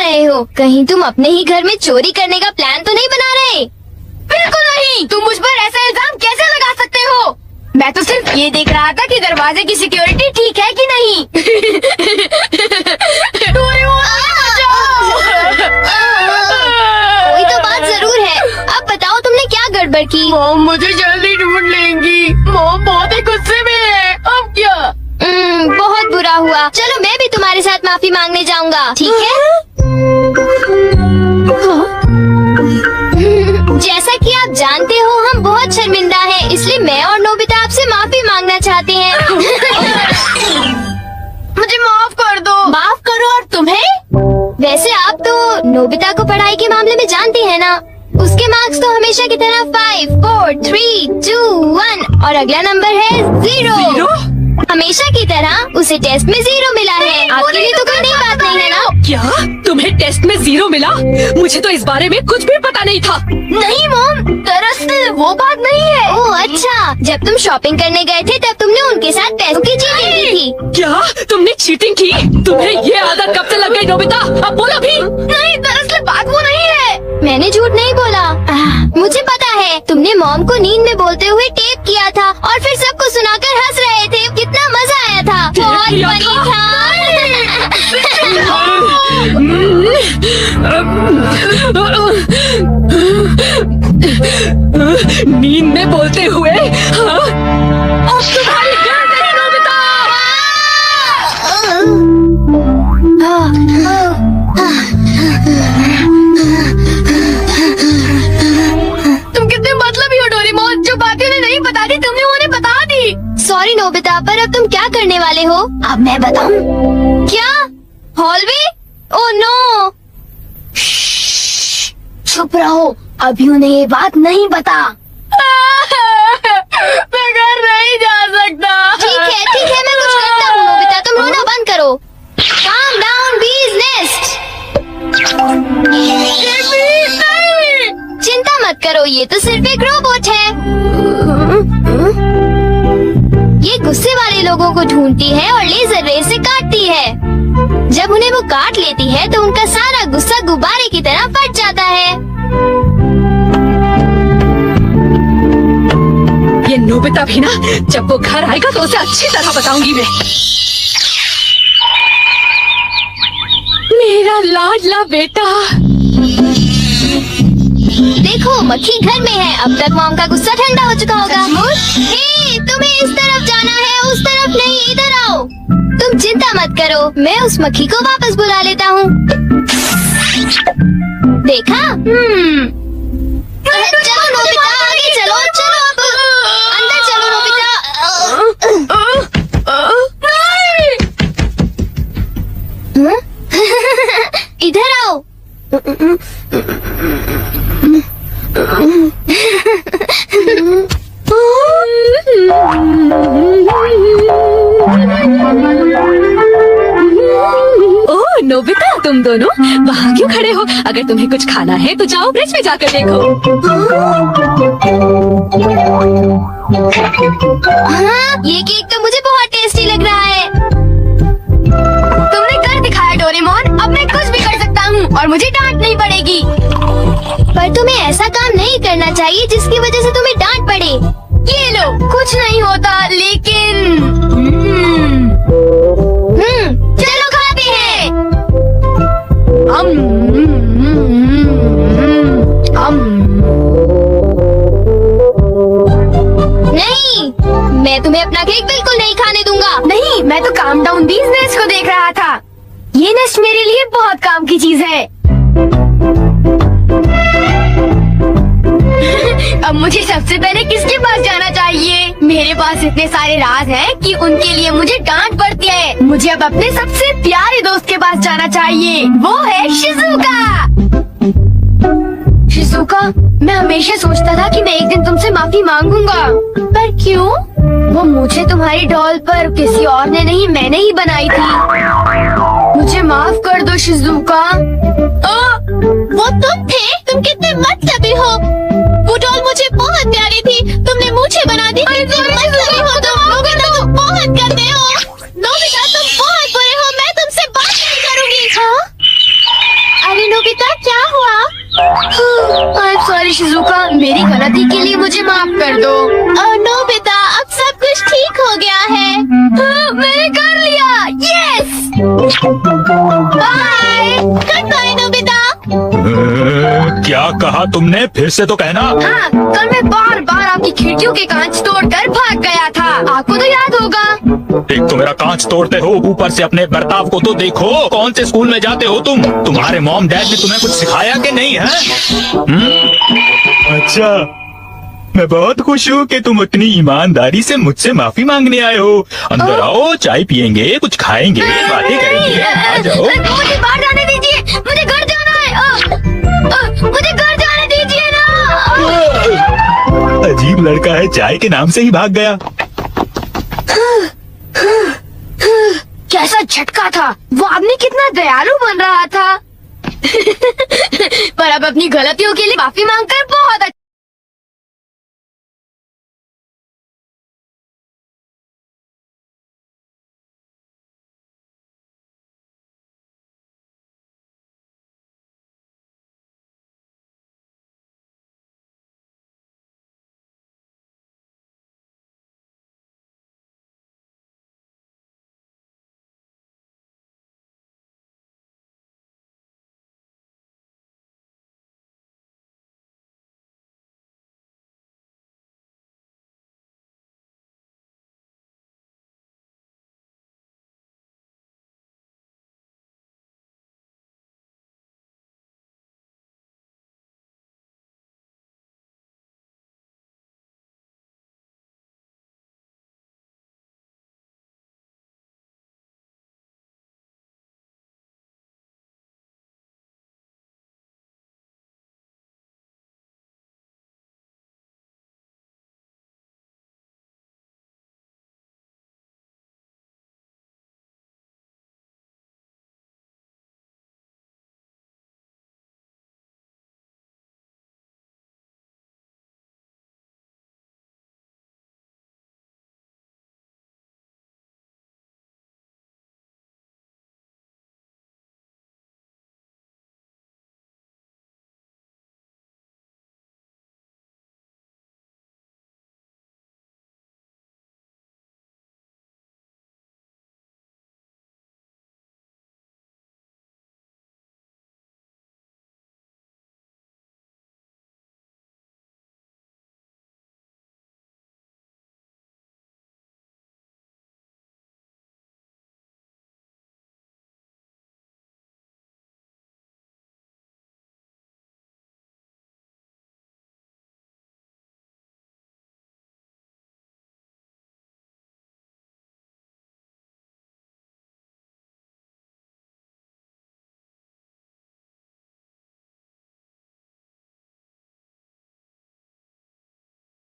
रहे हो? कहीं तुम अपने ही घर में चोरी करने का प्लान तो नहीं बना रहे? बिल्कुल नहीं। तुम मुझ पर ऐसा इल्जाम कैसे लगा सकते हो? मैं तो सिर्फ ये देख रहा था कि दरवाजे की सिक्योरिटी ठीक है कि नहीं। कोई तो बात जरूर है। अब बताओ तुमने क्या गड़बड़ की? मॉम मुझे जल्दी ढूंढ लेंगी। मॉम बहुत ही गुस्से में है। अब क्या? बहुत बुरा हुआ। चलो मैं भी तुम्हारे साथ माफी मांगने जाऊंगा, ठीक है? जैसा कि आप जानते हो हम बहुत शर्मिंदा हैं, इसलिए मैं और नोबिता आपसे माफी मांगना चाहते हैं। मुझे माफ कर दो। माफ करो और तुम्हें? वैसे आप तो नोबिता को पढ़ाई के मामले में जानती हैं ना? उसके मार्क्स तो हमेशा की तरह 5, 4, 3, 2, 1 और अगला नंबर है 0। हमेशा की तरह उसे टेस्ट में 0 मिला है। आपके लिए तो कोई नई बात नहीं है ना? क्या तुम्हें टेस्ट में 0 मिला? मुझे तो इस बारे में कुछ भी पता नहीं था। नहीं मॉम, दरअसल वो बात नहीं है। ओह अच्छा, जब तुम शॉपिंग करने गए थे तब तुमने उनके साथ पैसों की चीटिंग की थी। क्या तुमने चीटिंग की? तुम्हें ये आदत कब से लग गई नोबिता? अब बोलो भी। नहीं, दरअसल बात वो नहीं है। मैंने झूठ नहीं बोला। मुझे पता है, तुमने मॉम को नींद में बोलते हुए टेप किया था और फिर सबको सुनाकर हंस रहे थे। कितना मजा आया था। बहुत किया फनी था? नींद में बोलते हुए? हाँ? अब तुम्हारी गर्दन नोबिता। तुम कितने मतलबी हो डोरेमोन। जो बातें उन्हें नहीं पता थी तुमने उन्हें बता दी। सॉरी नोबिता, पर अब तुम क्या करने वाले हो? अब मैं बताऊं? क्या? हॉलवे? Oh no! चुप रहो, अभी उन्हें ये बात नहीं पता। मैं घर नहीं जा सकता। ठीक है, मैं कुछ करता हूँ। नोबिता तुम रोना बंद करो। Calm down, bee's nest। चिंता मत करो, ये तो सिर्फ एक रोबोट है। ये गुस्से वाले लोगों को ढूंढती है और लेजर रे से काटती है। जब उन्हें वो काट लेती है तो उनका सारा गुस्सा गुब्बारे की तरह फट जाता है। ये नोबिता भी ना, जब वो घर आएगा तो उसे अच्छी तरह बताऊंगी मैं। मेरा लाडला बेटा। देखो मक्खी घर में है। अब तक मॉम का गुस्सा ठंडा हो चुका होगा। हे, तुम्हें इस तरफ जाना है, उस तरफ नहीं, इधर आओ। तुम चिंता मत करो, मैं उस मक्खी को वापस बुला लेता हूँ। देखा? चलो नोबिता, आगे चलो, चलो अब अंदर चलो नोबिता। इधर आओ। ओह नोबिता, तुम दोनों वहाँ क्यों खड़े हो? अगर तुम्हें कुछ खाना है तो जाओ ब्रिज में जाकर देखो। हाँ, ये केक तो मुझे बहुत टेस्टी लग रहा है। तुमने कर दिखाया डोरेमोन। अब मैं कुछ भी कर सकता हूँ और मुझे डांट नहीं पड़ेगी। पर तुम्हें ऐसा काम नहीं करना चाहिए जिसकी वजह से तुम्हें डांट पड़े। ये लो, कुछ नहीं होता, लेकिन चलो खाते हैं। नहीं, मैं तुम्हें अपना केक बिल्कुल नहीं खाने दूंगा। नहीं, मैं तो काम डाउन बीज नेस्ट को देख रहा था। ये नेस्ट मेरे लिए बहुत काम की चीज है। अब मुझे सबसे पहले किसके पास जाना चाहिए? मेरे पास इतने सारे राज हैं कि उनके लिए मुझे डांट पड़ती है। मुझे अब अपने सबसे प्यारे दोस्त के पास जाना चाहिए। वो है शिजुका। शिजुका, मैं हमेशा सोचता था कि मैं एक दिन तुमसे माफी मांगूंगा, पर क्यों? वो मुझे तुम्हारी डॉल पर किसी और ने नहीं, मैंने ही बनाई थी। मुझे माफ कर दो शिजुका। वो तुम थे? तुम कितने मतलबी हो। वो डॉल मुझे बहुत प्यारी थी, तुमने मुझे बना दी। तुम मतलबी हो, तुम नोबिता को बहुत गंदे हो। नोबिता तुम बहुत बुरे हो, मैं तुमसे बात नहीं करूंगी। हाँ? शिजुका, मेरी गलती के लिए मुझे माफ कर दो। नोबिता, अब सब कुछ ठीक हो गया है। हाँ, मैंने कर लिया। Yes, bye. Goodbye Nobita. क्या कहा तुमने? फिर से तो कहना। हाँ, कल मैं बार बार आपकी खिड़कियों के कांच तोड़कर भाग गया था। आपको तो याद होगा। एक तो मेरा कांच तोड़ते हो, ऊपर से अपने बर्ताव को तो देखो। कौन से स्कूल में जाते हो तुम? तुम्हारे मॉम डैड ने तुम्हें कुछ सिखाया कि नहीं है? अच्छा, मैं बहुत खुश हूँ कि तुम उतनी ईमानदारी से मुझसे माफी मांगने आए हो। अंदर आओ, चाय पियेंगे, कुछ खाएंगे, बातें करेंगे। आ जाओ। मुझे बाहर जाने दीजिए, मुझे घर जाना है। मुझे घर जाने दीजिए ना। अजीब लड़का है, चाय के नाम से ही भाग गया। कैसा झटका था। वो आदमी कितना दयालु बन रहा था। पर अब अपनी गलतियों के लिए माफी मांगकर बहुत अच्छा।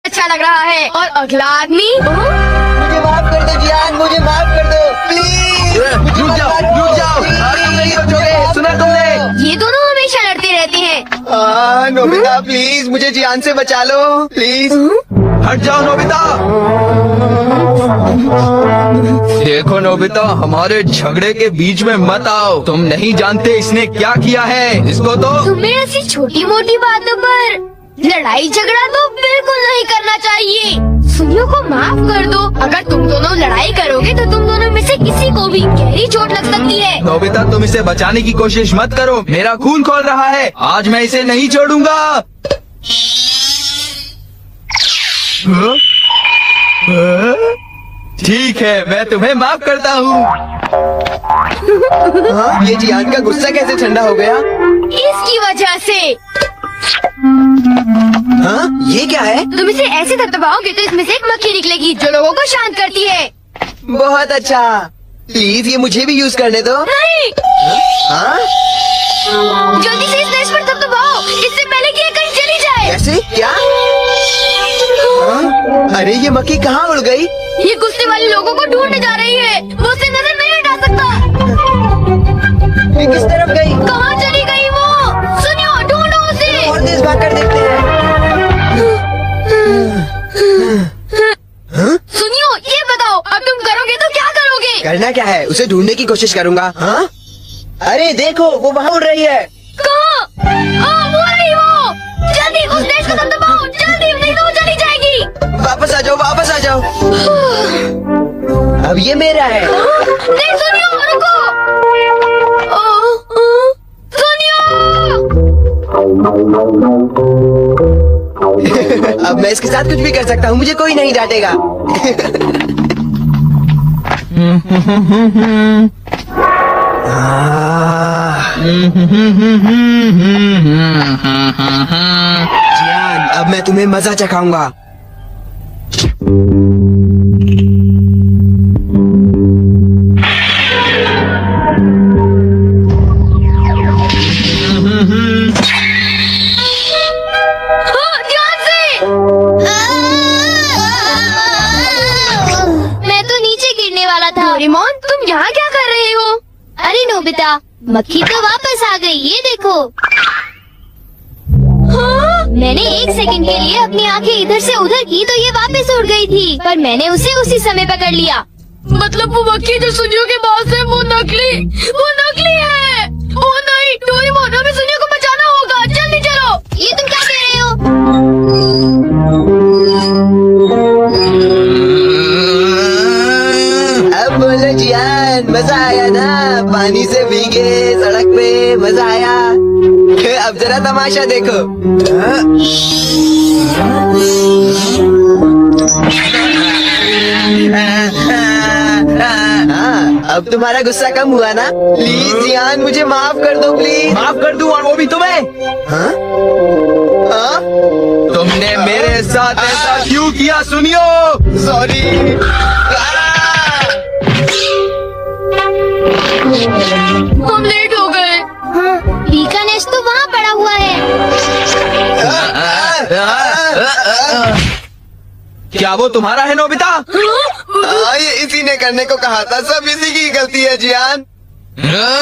अच्छा लग रहा है। और अगला आदमी। मुझे माफ कर दो जियान, मुझे माफ कर दो प्लीज। रुक जाओ। और तुम नहीं बचोगे, सुना तुमने? ये दोनों हमेशा लड़ते रहते हैं। नोबिता प्लीज मुझे जियान से बचा लो प्लीज। हट जाओ नोबिता। देखो नोबिता, हमारे झगड़े के बीच में मत आओ। तुम नहीं जानते इसने क्या किया है। इसको तो तुम्हें ऐसी छोटी मोटी बातों पर लड़ाई झगड़ा तो बिल्कुल नहीं करना चाहिए। सुनियो को माफ कर दो। अगर तुम दोनों लड़ाई करोगे तो तुम दोनों में से किसी को भी गहरी चोट लग सकती है। नोबिता, तुम इसे बचाने की कोशिश मत करो। मेरा खून खोल रहा है। आज मैं इसे नहीं छोड़ूंगा। ठीक है, मैं तुम्हें माफ करता हूँ। ये जियान का गुस्सा कैसे ठंडा हो गया? इसकी वजह से। ये क्या है? तुम इसे ऐसे दबाओगे तो इसमें से एक मक्खी निकलेगी जो लोगों को शांत करती है। बहुत अच्छा। प्लीज ये मुझे भी यूज करने दो। नहीं, हाँ? जल्दी से इस स्टेज पर दबाओ, इससे पहले कि ये कहीं चली जाए। कैसे? क्या? अरे ये मक्खी कहाँ उड़ गई? ये गुस्से वाले लोगों को ढूंढने जा रही है। वो उसे नजर नहीं हटा सकता। ये किस तरफ गई? कहाँ चली गई वो? सुनियो, ढूंढो उसे। और तेज भाग कर देखते हैं। सुनियो, ये बताओ अब तुम करोगे तो क्या करोगे? करना क्या है? उसे ढूंढने की कोशिश करूंगा। हाँ? अरे देखो, वो वहाँ उड़ रही है। कहाँ? वो रही वो। जल्दी उस देश को दबाओ, जल्दी, नहीं तो वो चली जाएगी। वापस आ जाओ, वापस आ जाओ। अब ये मेरा है। नहीं सुनियो, रुको। सुनियो। अब मैं इसके साथ कुछ भी कर सकता हूँ, मुझे कोई नहीं डांटेगा। जियान, अब मैं तुम्हें मजा चखाऊंगा। ध्यान से। मैं तो नीचे गिरने वाला था। डोरेमोन, तुम यहाँ क्या कर रहे हो? अरे नोबिता, मक्खी तो वापस आ गई, ये देखो। मैंने 1 सेकंड के लिए अपनी आंखें इधर से उधर की तो ये वापस उड़ गई थी, पर मैंने उसे उसी समय पकड़ लिया। मतलब वो मक्खी जो सुनियो के पास है वो नकली है। ओ नहीं, डोरेमोन, हमें सुनियो को बचाना होगा, जल्दी चलो। ये तुम क्या कह रहे हो? अब बोलो जियान, मजा आया ना? पानी से भीगे सड़क पे, मजा आया। अब जरा तमाशा देखो। हाँ, अब तुम्हारा गुस्सा कम हुआ ना? प्लीज जियान, मुझे माफ कर दो प्लीज। माफ कर दूं, और वो भी तुम्हें। हाँ? हाँ? तुमने मेरे साथ ऐसा क्यों किया? सुनियो, सॉरी। हम लेट हो गए। बीकानेश तो वहाँ पड़ा हुआ है। क्या वो तुम्हारा है नोबिता? ये इसी ने करने को कहा था, सब इसी की गलती है जियान।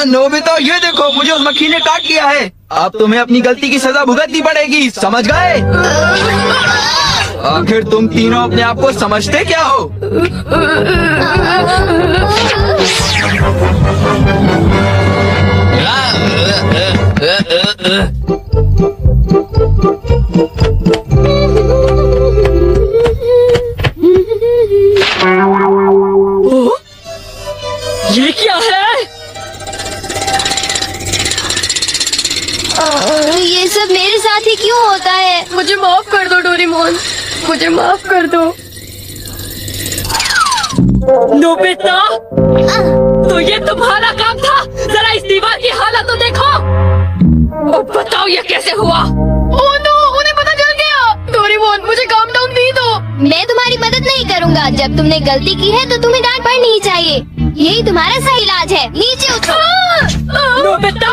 नोबिता, ये देखो, मुझे उस मक्खी ने काट लिया है। अब तुम्हें अपनी गलती की सजा भुगतनी पड़ेगी, समझ गए? आखिर तुम तीनों अपने आप को समझते क्या हो? ये क्या है? ये सब मेरे साथ ही क्यों होता है? मुझे माफ कर दो डोरेमोन, मुझे माफ कर दो। नोबिता, तो ये तुम्हारा काम था? जरा इस दीवार की हालत तो देखो। अब बताओ ये कैसे हुआ? ओह नो, उन्हें पता चल गया। डोरेमोन, मुझे काम डाउन दी दो। मैं तुम्हारी मदद नहीं करूँगा। जब तुमने गलती की है तो तुम्हें डांट पड़नी ही चाहिए। यही तुम्हारा सही इलाज है। नीचे उतरो। नोबिता,